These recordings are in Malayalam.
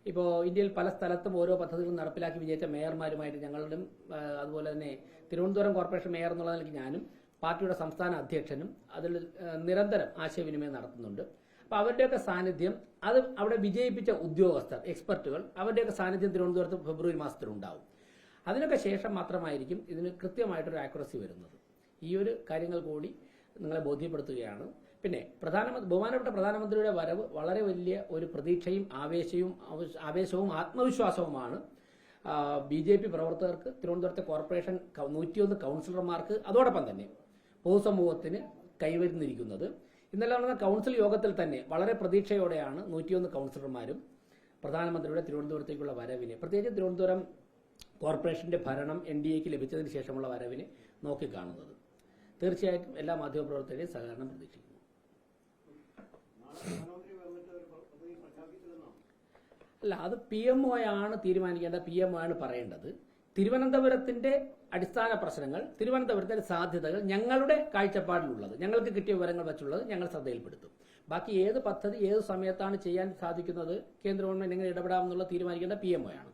ഇപ്പോൾ ഇന്ത്യയിൽ പല സ്ഥലത്തും ഓരോ പദ്ധതികളും നടപ്പിലാക്കി വിജയിച്ച മേയർമാരുമായിട്ട് ഞങ്ങളും അതുപോലെ തന്നെ തിരുവനന്തപുരം കോർപ്പറേഷൻ മേയർ എന്നുള്ള നിലയ്ക്ക് ഞാനും പാർട്ടിയുടെ സംസ്ഥാന അധ്യക്ഷനും അതിൽ നിരന്തരം ആശയവിനിമയം നടത്തുന്നുണ്ട്. അപ്പോൾ അവരുടെയൊക്കെ സാന്നിധ്യം, അത് അവിടെ വിജയിപ്പിച്ച ഉദ്യോഗസ്ഥർ, എക്സ്പെർട്ടുകൾ, അവരുടെയൊക്കെ സാന്നിധ്യം തിരുവനന്തപുരത്ത് ഫെബ്രുവരി മാസത്തിലുണ്ടാവും. അതിനൊക്കെ ശേഷം മാത്രമായിരിക്കും ഇതിന് കൃത്യമായിട്ടൊരു ആക്യുറസി വരുന്നത്. ഈ ഒരു കാര്യങ്ങൾ കൂടി നിങ്ങളെ ബോധ്യപ്പെടുത്തുകയാണ്. പിന്നെ ബഹുമാനപ്പെട്ട പ്രധാനമന്ത്രിയുടെ വരവ് വളരെ വലിയ ഒരു പ്രതീക്ഷയും ആവേശവും ആത്മവിശ്വാസവുമാണ് BJP പ്രവർത്തകർക്ക്, തിരുവനന്തപുരത്തെ കോർപ്പറേഷൻ 101 കൗൺസിലർമാർക്ക്, അതോടൊപ്പം തന്നെ പൊതുസമൂഹത്തിന് കൈവരുന്നിരിക്കുന്നത്. ഇന്നലെ നടന്ന കൗൺസിൽ യോഗത്തിൽ തന്നെ വളരെ പ്രതീക്ഷയോടെയാണ് 101 കൗൺസിലർമാരും പ്രധാനമന്ത്രിയുടെ തിരുവനന്തപുരത്തേക്കുള്ള വരവിനെ, പ്രത്യേകിച്ച് തിരുവനന്തപുരം കോർപ്പറേഷന്റെ ഭരണം NDAക്ക് ലഭിച്ചതിന് ശേഷമുള്ള വരവിനെ നോക്കിക്കാണുന്നത്. തീർച്ചയായിട്ടും എല്ലാ മാധ്യമപ്രവർത്തകരെയും സഹകരണം പ്രതീക്ഷിക്കുന്നു. അല്ല, അത് PMO ആണ് തീരുമാനിക്കേണ്ടത്, PMO ആണ് പറയേണ്ടത്. തിരുവനന്തപുരത്തിന്റെ അടിസ്ഥാന പ്രശ്നങ്ങൾ, തിരുവനന്തപുരത്തിന്റെ സാധ്യതകൾ ഞങ്ങളുടെ കാഴ്ചപ്പാടിലുള്ളത്, ഞങ്ങൾക്ക് കിട്ടിയ വിവരങ്ങൾ വെച്ചുള്ളത് ഞങ്ങൾ ശ്രദ്ധയിൽപ്പെടുത്തും. ബാക്കി ഏത് പദ്ധതി ഏത് സമയത്താണ് ചെയ്യാൻ സാധിക്കുന്നത്, കേന്ദ്ര ഗവൺമെന്റ് എങ്ങനെ ഇടപെടാമെന്നുള്ള തീരുമാനിക്കേണ്ട PMO ആണ്.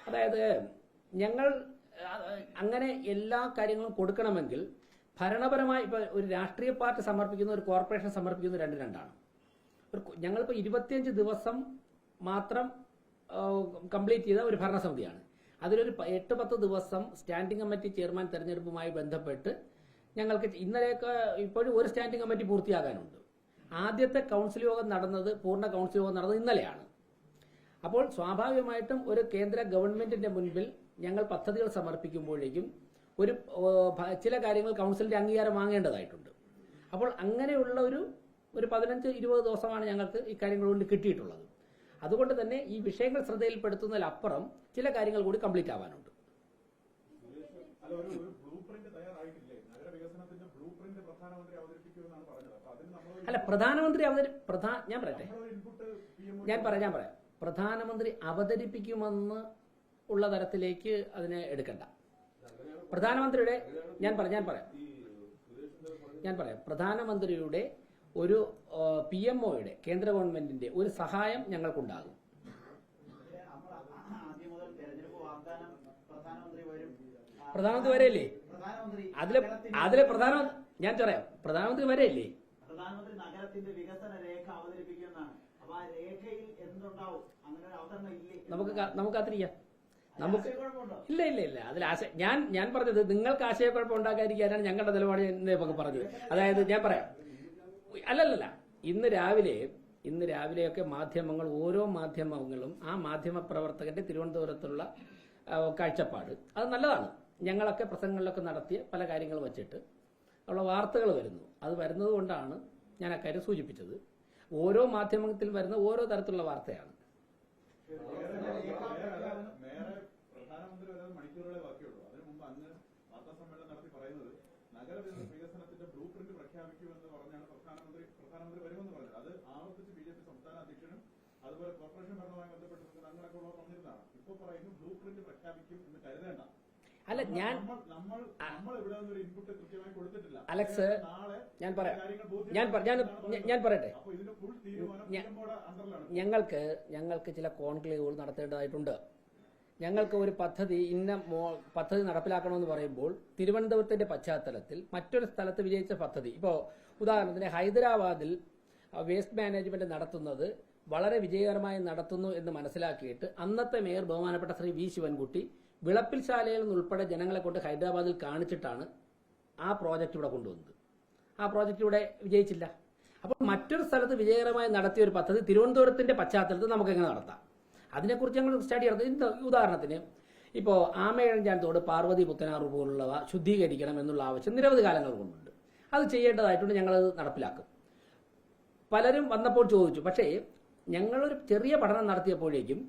അതായത് ഞങ്ങൾ അങ്ങനെ എല്ലാ കാര്യങ്ങളും കൊടുക്കണമെങ്കിൽ ഭരണപരമായി ഇപ്പൊ ഒരു രാഷ്ട്രീയ പാർട്ടി സമർപ്പിക്കുന്ന, ഒരു കോർപ്പറേഷൻ സമർപ്പിക്കുന്ന രണ്ടാണ്. ഞങ്ങളിപ്പോൾ 25 ദിവസം മാത്രം കംപ്ലീറ്റ് ചെയ്ത ഒരു ഭരണസമിതിയാണ്. അതിലൊരു 8-10 ദിവസം സ്റ്റാൻഡിംഗ് കമ്മിറ്റി ചെയർമാൻ തെരഞ്ഞെടുപ്പുമായി ബന്ധപ്പെട്ട് ഞങ്ങൾക്ക് ഇന്നലെയൊക്കെ ഇപ്പോഴും ഒരു സ്റ്റാൻഡിംഗ് കമ്മിറ്റി പൂർത്തിയാകാനുണ്ട്. ആദ്യത്തെ കൗൺസിൽ യോഗം നടന്നത്, പൂർണ്ണ കൗൺസിൽ യോഗം നടന്നത് ഇന്നലെയാണ്. അപ്പോൾ സ്വാഭാവികമായിട്ടും ഒരു കേന്ദ്ര ഗവൺമെന്റിന്റെ മുൻപിൽ ഞങ്ങൾ പദ്ധതികൾ സമർപ്പിക്കുമ്പോഴേക്കും ചില കാര്യങ്ങൾ കൗൺസിലിന്റെ അംഗീകാരം വാങ്ങേണ്ടതായിട്ടുണ്ട്. അപ്പോൾ അങ്ങനെയുള്ള ഒരു 15-20 ദിവസമാണ് ഞങ്ങൾക്ക് ഈ കാര്യങ്ങൾ കൊണ്ട് കിട്ടിയിട്ടുള്ളത്. അതുകൊണ്ട് തന്നെ ഈ വിഷയങ്ങൾ ശ്രദ്ധയിൽപ്പെടുത്തുന്നതിലപ്പുറം ചില കാര്യങ്ങൾ കൂടി കംപ്ലീറ്റ് ആവാനുണ്ട്. അല്ല, ഞാൻ പറയാം പ്രധാനമന്ത്രി അവതരിപ്പിക്കുമെന്ന് ഉള്ള തരത്തിലേക്ക് അതിനെ എടുക്കണ്ട. പ്രധാനമന്ത്രിയുടെ പ്രധാനമന്ത്രിയുടെ ഒരു PMOയുടെ, കേന്ദ്ര ഗവൺമെന്റിന്റെ ഒരു സഹായം ഞങ്ങൾക്കുണ്ടാകും. പ്രധാനമന്ത്രി വരെയല്ലേ അതിലെ പ്രധാനമന്ത്രി വരെയല്ലേ പ്രധാനമന്ത്രി നഗരത്തിന്റെ വികസന രേഖ അവതരിപ്പിക്കുന്നതാണ്. അപ്പൊ ആ രേഖയിൽ എന്തുണ്ടാവും? അങ്ങനെ ഒരു അവതരണം ഇല്ലേ? നമുക്ക് കാത്തിരിക്കാം. ഇല്ല അതിൽ ഞാൻ പറഞ്ഞത് നിങ്ങൾക്ക് ആശയക്കുഴപ്പം ഉണ്ടാക്കാതിരിക്കാനാണ് ഞങ്ങളുടെ നിലപാട് എന്നൊക്കെ പറഞ്ഞത്. അതായത് ഞാൻ പറയാം, അല്ലല്ല, ഇന്ന് രാവിലെയൊക്കെ മാധ്യമങ്ങൾ, ഓരോ മാധ്യമങ്ങളും ആ മാധ്യമ പ്രവർത്തകന്റെ തിരുവനന്തപുരത്തുള്ള കാഴ്ചപ്പാട് അത് നല്ലതാണ്. ഞങ്ങളൊക്കെ പ്രസംഗങ്ങളിലൊക്കെ നടത്തിയ പല കാര്യങ്ങൾ വെച്ചിട്ട് ഉള്ള വാർത്തകൾ വരുന്നു. അത് വരുന്നത് കൊണ്ടാണ് ഞാൻ അക്കാര്യം സൂചിപ്പിച്ചത്. ഓരോ മാധ്യമത്തിൽ വരുന്ന ഓരോ തരത്തിലുള്ള വാർത്തയാണ്. മണിക്കൂറുകളെ ബാക്കിയുള്ളൂ. അതിനു മുമ്പ് അങ്ങ് വാർത്താസമ്മേളനം നടത്തി പറയുന്നത് നഗരവികസനത്തിന്റെ ബ്ലൂ പ്രിന്റ് പ്രഖ്യാപിക്കുമെന്ന് പറഞ്ഞാണ് പ്രധാനമന്ത്രി വരുമെന്ന് പറഞ്ഞത്. അത് ആവർത്തിച്ച് BJP സംസ്ഥാന അധ്യക്ഷനും അതുപോലെ കോർപ്പറേഷൻ ഭരണവുമായി ബന്ധപ്പെട്ട് അങ്ങനെയൊക്കെ ഉള്ളവർ പറഞ്ഞിരുന്നതാണ്. ഇപ്പൊ പറയുന്നു ബ്ലൂ പ്രിന്റ് പ്രഖ്യാപിക്കും എന്ന് കരുതേണ്ട. അല്ല, നമ്മൾ ഇവിടെ ഒരു ഇൻപുട്ട് കൃത്യമായി കൊടുത്തിട്ടില്ല. അലക്സ്, ഞാൻ പറയട്ടെ, ഞങ്ങൾക്ക് ചില കോൺക്ലേവുകൾ നടത്തേണ്ടതായിട്ടുണ്ട്. ഞങ്ങൾക്ക് ഒരു പദ്ധതി നടപ്പിലാക്കണമെന്ന് പറയുമ്പോൾ തിരുവനന്തപുരത്തിന്റെ പശ്ചാത്തലത്തിൽ മറ്റൊരു സ്ഥലത്ത് വിജയിച്ച പദ്ധതി, ഇപ്പോൾ ഉദാഹരണത്തിന് ഹൈദരാബാദിൽ വേസ്റ്റ് മാനേജ്മെന്റ് നടത്തുന്നത് വളരെ വിജയകരമായി നടത്തുന്നു എന്ന് മനസ്സിലാക്കിയിട്ട് അന്നത്തെ മേയർ ബഹുമാനപ്പെട്ട ശ്രീ V. ശിവൻകുട്ടി വിളപ്പിൽ ശാലയിൽ നിന്നുൾപ്പെടെ ജനങ്ങളെ കൊണ്ട് ഹൈദരാബാദിൽ കാണിച്ചിട്ടാണ് ആ പ്രോജക്റ്റ് ഇവിടെ കൊണ്ടുവന്നത്. ആ പ്രോജക്റ്റ് ഇവിടെ വിജയിച്ചില്ല. അപ്പോൾ മറ്റൊരു സ്ഥലത്ത് വിജയകരമായി നടത്തിയ ഒരു പദ്ധതി തിരുവനന്തപുരത്തിന്റെ പശ്ചാത്തലത്തിൽ നമുക്ക് എങ്ങനെ നടത്താം, അതിനെക്കുറിച്ച് ഞങ്ങൾ സ്റ്റഡി നടത്തുന്നത്. ഉദാഹരണത്തിന് ഇപ്പോൾ ആമയിഴഞ്ചാൻ തോട്, പാർവതി പുത്തനാറ് പോലുള്ളവ ശുദ്ധീകരിക്കണം എന്നുള്ള ആവശ്യം നിരവധി കാലങ്ങൾ കൊണ്ടുണ്ട്. അത് ചെയ്യേണ്ടതായിട്ടുണ്ട്. ഞങ്ങളത് നടപ്പിലാക്കും. പലരും വന്നപ്പോൾ ചോദിച്ചു. പക്ഷേ ഞങ്ങളൊരു ചെറിയ പഠനം നടത്തിയപ്പോഴേക്കും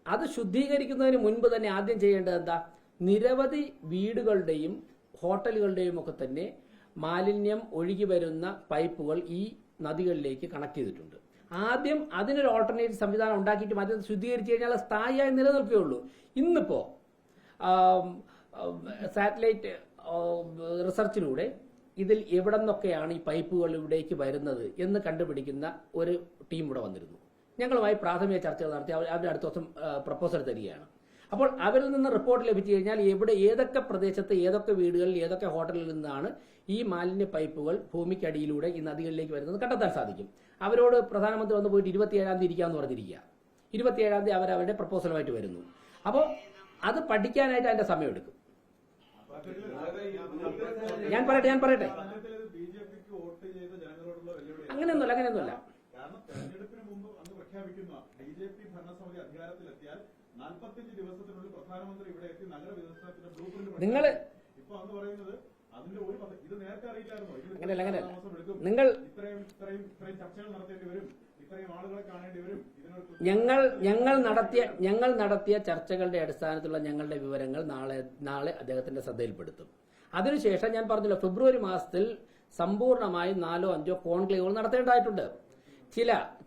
അത് ശുദ്ധീകരിക്കുന്നതിന് മുൻപ് തന്നെ ആദ്യം ചെയ്യേണ്ടത് എന്താ, നിരവധി വീടുകളുടെയും ഹോട്ടലുകളുടെയും ഒക്കെ തന്നെ മാലിന്യം ഒഴുകി വരുന്ന പൈപ്പുകൾ ഈ നദികളിലേക്ക് കണക്ട് ചെയ്തിട്ടുണ്ട്. ആദ്യം അതിനൊരു ഓൾട്ടർനേറ്റീവ് സംവിധാനം ഉണ്ടാക്കിയിട്ട് അത് ശുദ്ധീകരിച്ചു കഴിഞ്ഞാൽ സ്ഥായിയായി നിലനിൽക്കുകയുള്ളൂ. ഇന്നിപ്പോ സാറ്റലൈറ്റ് റിസർച്ചിലൂടെ ഇതിൽ എവിടെ നിന്നൊക്കെയാണ് ഈ പൈപ്പുകൾ ഇവിടേക്ക് വരുന്നത് എന്ന് കണ്ടുപിടിക്കുന്ന ഒരു ടീം ഇവിടെ വന്നിരുന്നു. ഞങ്ങളുമായി പ്രാഥമിക ചർച്ചകൾ നടത്തി അവർ അടുത്ത ദിവസം പ്രപ്പോസൽ തരികയാണ്. അപ്പോൾ അവരിൽ നിന്ന് റിപ്പോർട്ട് ലഭിച്ചു കഴിഞ്ഞാൽ ഏതൊക്കെ പ്രദേശത്ത് ഏതൊക്കെ വീടുകളിൽ ഏതൊക്കെ ഹോട്ടലിൽ നിന്നാണ് ഈ മാലിന്യ പൈപ്പുകൾ ഭൂമിക്കടിയിലൂടെ ഈ നദികളിലേക്ക് വരുന്നത് കണ്ടെത്താൻ സാധിക്കും. അവരോട് പ്രധാനമന്ത്രി വന്ന് പോയിട്ട് 27-ാം തീയതി ഇരിക്കാമെന്ന് പറഞ്ഞിരിക്കുക. 27-ാം തീയതി അവരവരുടെ പ്രപ്പോസലുമായിട്ട് വരുന്നു. അപ്പോൾ അത് പഠിക്കാനായിട്ട് അതിന്റെ സമയമെടുക്കും. ഞാൻ പറയട്ടെ ബിജെപിക്ക് വോട്ട് ചെയ്ത ജനങ്ങളോടുള്ള വെല്ലുവിളി അങ്ങനെയൊന്നുമല്ല. കാരണം തെരഞ്ഞെടുപ്പിന് മുമ്പ് അന്ന് പ്രഖ്യാപിക്കുന്ന ബിജെപി ഭരണസമിതി അധികാരത്തിലെത്തിയാൽ 45 ദിവസത്തിനുള്ളിൽ പ്രധാനമന്ത്രി ഇവിടെ എത്തി നഗരവികസനത്തിന്റെ ബ്ലൂ പ്രിന്റ് നിങ്ങൾ ഇപ്പൊ അന്ന് പറയുന്നത് അതിന്റെ ഒരു ഇത് നേരത്തെ അറിയില്ലായിരുന്നോ? അങ്ങനെയല്ല. എടുക്കും, നിങ്ങൾ ഇത്രയും ചർച്ചകൾ നടത്തേണ്ടി വരും, ഇത്രയും ആളുകളെ കാണേണ്ടി വരും. ഞങ്ങൾ നടത്തിയ ചർച്ചകളുടെ അടിസ്ഥാനത്തിലുള്ള ഞങ്ങളുടെ വിവരങ്ങൾ നാളെ അദ്ദേഹത്തിന്റെ ശ്രദ്ധയിൽപ്പെടുത്തും. അതിനുശേഷം ഞാൻ പറഞ്ഞല്ലോ, ഫെബ്രുവരി മാസത്തിൽ സമ്പൂർണ്ണമായും 4-5 കോൺക്ലേവുകൾ നടത്തേണ്ടതായിട്ടുണ്ട്.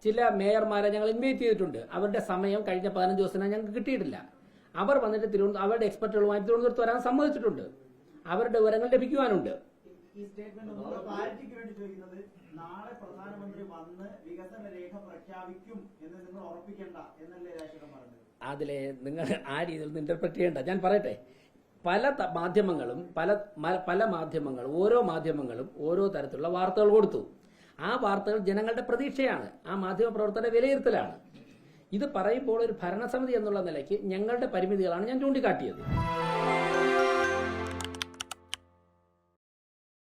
ചില മേയർമാരെ ഞങ്ങൾ ഇൻവൈറ്റ് ചെയ്തിട്ടുണ്ട്. അവരുടെ സമയം കഴിഞ്ഞ 15 ദിവസം ഞങ്ങൾക്ക് കിട്ടിയിട്ടില്ല. അവർ വന്നിട്ട് അവരുടെ എക്സ്പെർട്ടുകളുമായി തിരുവനന്തപുരത്ത് വരാൻ സമ്മതിച്ചിട്ടുണ്ട്. അവരുടെ വിവരങ്ങൾ ലഭിക്കുവാനുണ്ട്. ഈ സ്റ്റേറ്റ്മെന്റ് ക്ലാരിറ്റിക്ക് വേണ്ടി ചോദിക്കുന്നത്, നാളെ പ്രധാനമന്ത്രി വന്ന് വികസന രേഖ പ്രഖ്യാപിക്കും എന്ന് നിങ്ങൾ ഉറപ്പിക്കേണ്ട എന്നല്ലേ രാജേഷ് പറഞ്ഞത്? അതിലെ നിങ്ങൾ ആ രീതിയിൽ ഇന്റർപ്രറ്റ് ചെയ്യേണ്ട. ഞാൻ പറയട്ടെ, പല മാധ്യമങ്ങളും ഓരോ മാധ്യമങ്ങളും ഓരോ തരത്തിലുള്ള വാർത്തകൾ കൊടുത്തു. ആ വാർത്തകൾ ജനങ്ങളുടെ പ്രതീക്ഷയാണ്, ആ മാധ്യമ പ്രവർത്തകരുടെ വിലയിരുത്തലാണ്. ഇത് പറയുമ്പോൾ ഒരു ഭരണസമിതി എന്നുള്ള നിലയ്ക്ക് ഞങ്ങളുടെ പരിമിതികളാണ് ഞാൻ ചൂണ്ടിക്കാട്ടിയത്.